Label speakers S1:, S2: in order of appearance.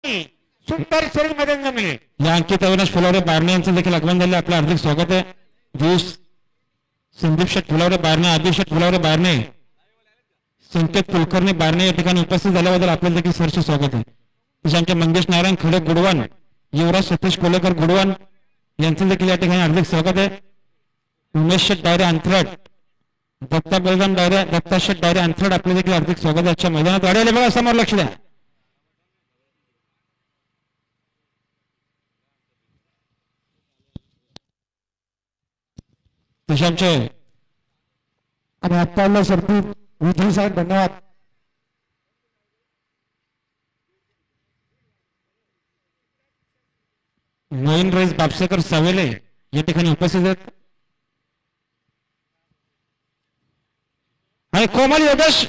S1: सुंदर शरीर मध्ये जमले.
S2: या अंकित अविनाश फुलावरे बारणे यांचं देखील आगमन झाले. आपलं हार्दिक स्वागत आहे. दिवस संदीप शेठ फुलावरे बारणे, आदिश शेठ फुलावरे बारणे, संकेत कुलकर्णी बारणे या ठिकाणी उपस्थित झाल्याबद्दल आपल्याला देखील सरचे स्वागत आहे. तसे आमचे मंगेश नारायण खडक गुडवान, युवराज सतीश कोलेकर गुडवान यांचं देखील या ठिकाणी हार्दिक स्वागत आहे. उमेश शेठ डायरे अंथरड, दत्ता बलराम डायरे, दत्ता शेठ डायरे अंथरड आपले देखील हार्दिक स्वागत आहे. आजच्या मैदानात गाडी आले बघा, समोर लक्ष द्या. तसे आमचे
S3: आणि आत्ता सरपी विधी साहेब धन्यवाद.
S2: मोईन रईस बापसेकर सावेले या ठिकाणी उपस्थित आहेत. आणि कोमल योगेश